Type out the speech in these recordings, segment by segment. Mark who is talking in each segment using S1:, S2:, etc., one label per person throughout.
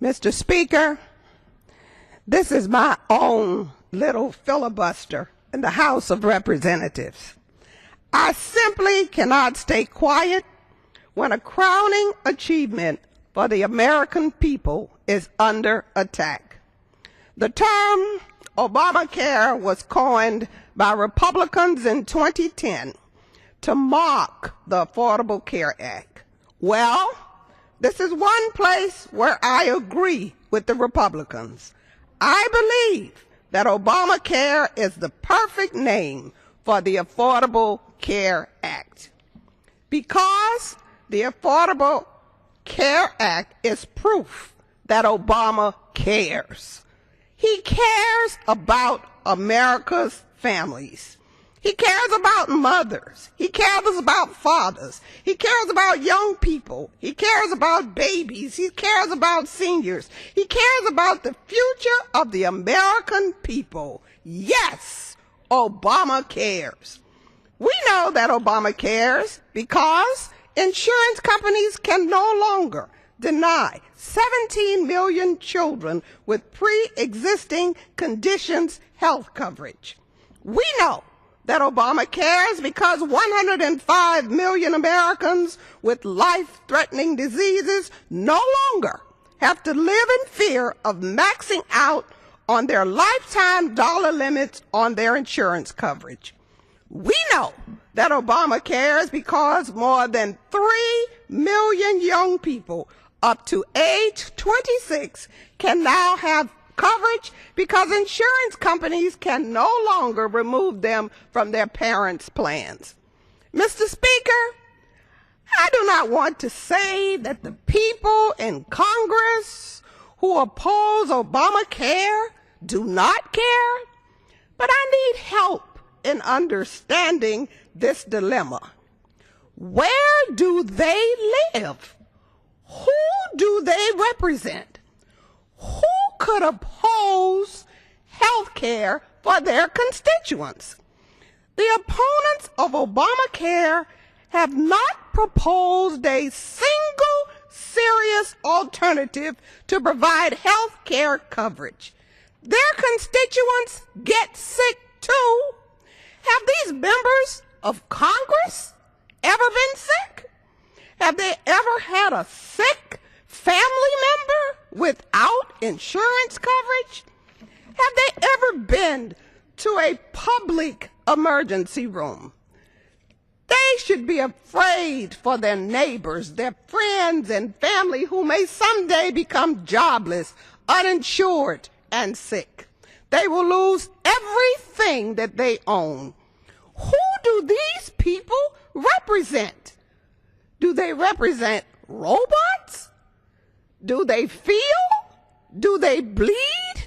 S1: Mr. Speaker, this is my own little filibuster in the House of Representatives. I simply cannot stay quiet when a crowning achievement for the American people is under attack. The term Obamacare was coined by Republicans in 2010 to mock the Affordable Care Act. Well, this is one place where I agree with the Republicans. I believe that Obamacare is the perfect name for the Affordable Care Act because the Affordable Care Act is proof that Obama cares. He cares about America's families. He cares about mothers. He cares about fathers. He cares about young people. He cares about babies. He cares about seniors. He cares about the future of the American people. Yes, Obama cares. We know that Obama cares because insurance companies can no longer deny 17 million children with pre-existing conditions health coverage. We know that Obama cares because 105 million Americans with life-threatening diseases no longer have to live in fear of maxing out on their lifetime dollar limits on their insurance coverage. We know that Obama cares because more than 3 million young people up to age 26 can now have coverage because insurance companies can no longer remove them from their parents' plans. Mr. Speaker, I do not want to say that the people in Congress who oppose Obamacare do not care, but I need help in understanding this dilemma. Where do they live? Who do they represent? Who could oppose health care for their constituents? The opponents of Obamacare have not proposed a single serious alternative to provide health care coverage. Their constituents get sick too. Have these members of Congress ever been sick? Have they ever had a sick family member without insurance coverage? Have they ever been to a public emergency room? They should be afraid for their neighbors, their friends and family who may someday become jobless, uninsured, and sick. They will lose everything that they own. Who do these people represent? Do they represent robots? Do they feel? Do they bleed?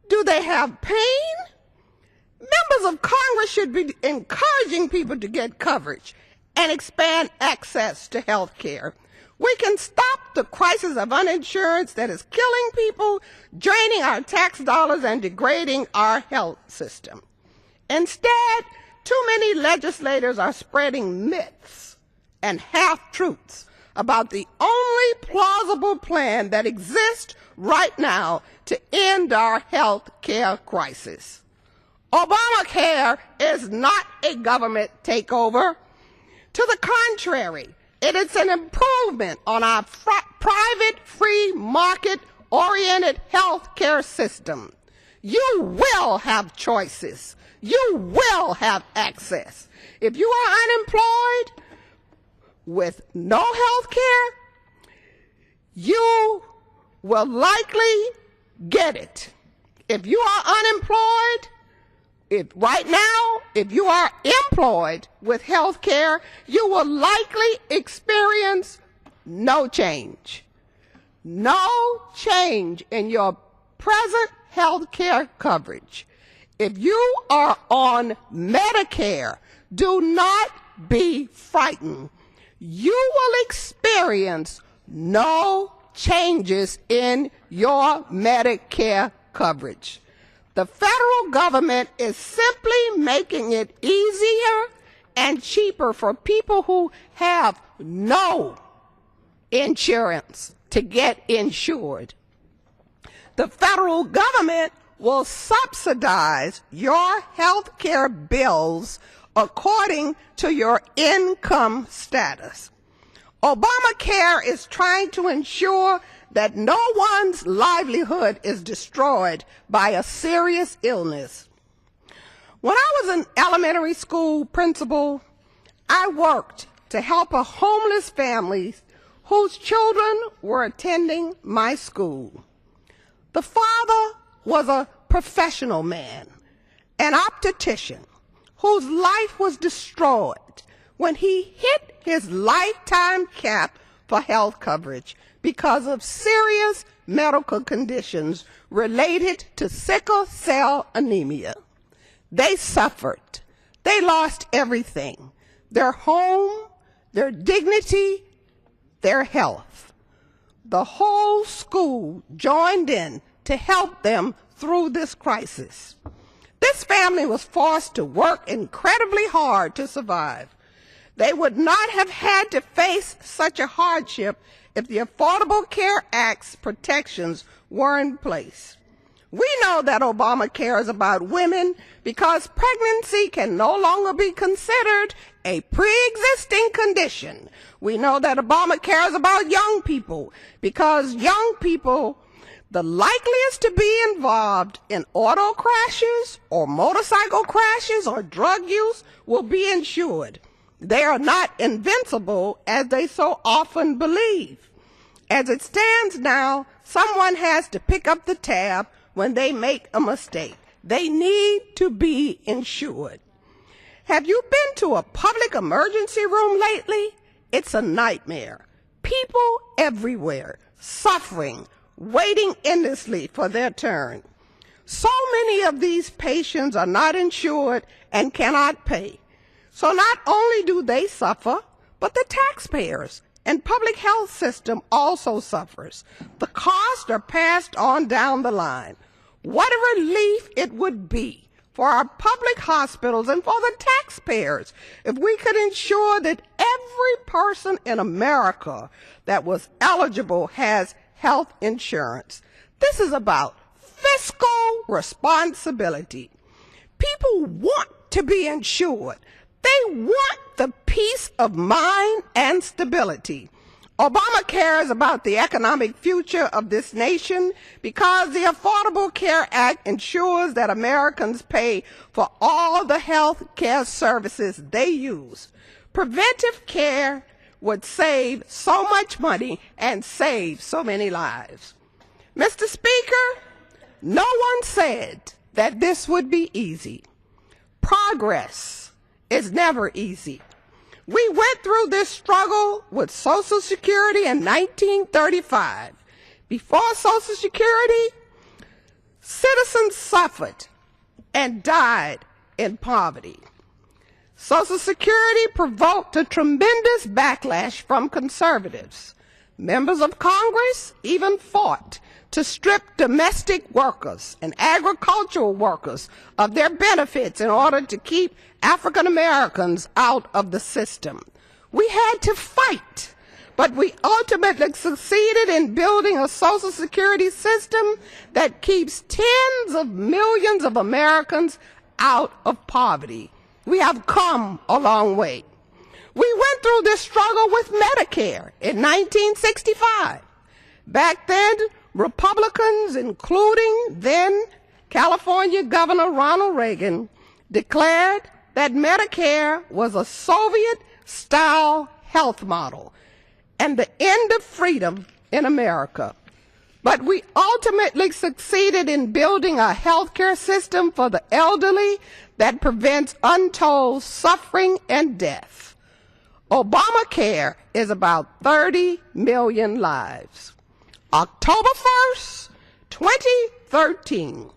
S1: Do they have pain? Members of Congress should be encouraging people to get coverage and expand access to health care. We can stop the crisis of uninsurance that is killing people, draining our tax dollars, and degrading our health system. Instead, too many legislators are spreading myths and half-truths about the only plausible plan that exists right now to end our health care crisis. Obamacare is not a government takeover. To the contrary, it is an improvement on our private, free market-oriented health care system. You will have choices. You will have access. If you are unemployed with no health care, you will likely get it. If you are unemployed, if you are employed with health care, you will likely experience no change. No change in your present health care coverage. If you are on Medicare, do not be frightened. You will experience no changes in your Medicare coverage. The federal government is simply making it easier and cheaper for people who have no insurance to get insured. the federal government will subsidize your health care bills according to your income status. Obamacare is trying to ensure that no one's livelihood is destroyed by a serious illness. When I was an elementary school principal, I worked to help a homeless family whose children were attending my school. The father was a professional man, an optician, whose life was destroyed when he hit his lifetime cap for health coverage because of serious medical conditions related to sickle cell anemia. They suffered. They lost everything: their home, their dignity, their health. The whole school joined in to help them through this crisis. This family was forced to work incredibly hard to survive. They would not have had to face such a hardship if the Affordable Care Act's protections were in place. We know that Obamacare is about women because pregnancy can no longer be considered a pre-existing condition. We know that Obamacare is about young people because young people, the likeliest to be involved in auto crashes or motorcycle crashes or drug use, will be insured. They are not invincible as they so often believe. As it stands now, someone has to pick up the tab when they make a mistake. They need to be insured. Have you been to a public emergency room lately? It's a nightmare. People everywhere, suffering, waiting endlessly for their turn. So many of these patients are not insured and cannot pay. So not only do they suffer, but the taxpayers and public health system also suffers. The costs are passed on down the line. What a relief it would be for our public hospitals and for the taxpayers if we could ensure that every person in America that was eligible has health insurance. This is about fiscal responsibility. People want to be insured. They want the peace of mind and stability. Obamacare is about the economic future of this nation because the Affordable Care Act ensures that Americans pay for all the health care services they use. Preventive care would save so much money and save so many lives. Mr. Speaker, no one said that this would be easy. Progress is never easy. We went through this struggle with Social Security in 1935. Before Social Security, citizens suffered and died in poverty. Social Security provoked a tremendous backlash from conservatives. Members of Congress even fought to strip domestic workers and agricultural workers of their benefits in order to keep African Americans out of the system. We had to fight, but we ultimately succeeded in building a Social Security system that keeps tens of millions of Americans out of poverty. We have come a long way. We went through this struggle with Medicare in 1965. Back then, Republicans, including then California Governor Ronald Reagan, declared that Medicare was a Soviet-style health model and the end of freedom in America. But we ultimately succeeded in building a healthcare system for the elderly that prevents untold suffering and death. Obamacare is about 30 million lives. October 1st, 2013,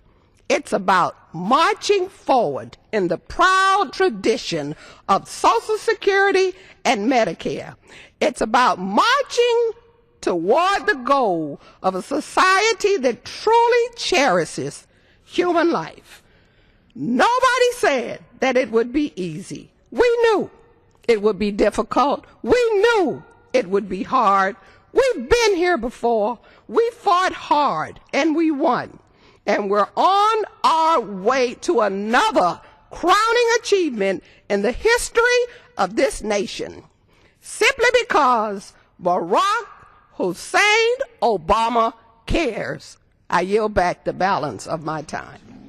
S1: it's about marching forward in the proud tradition of Social Security and Medicare. It's about marching toward the goal of a society that truly cherishes human life. Nobody said that it would be easy. We knew it would be difficult. We knew it would be hard. We've been here before. We fought hard and we won. And we're on our way to another crowning achievement in the history of this nation, simply because Barack Hussein Obama cares. I yield back the balance of my time.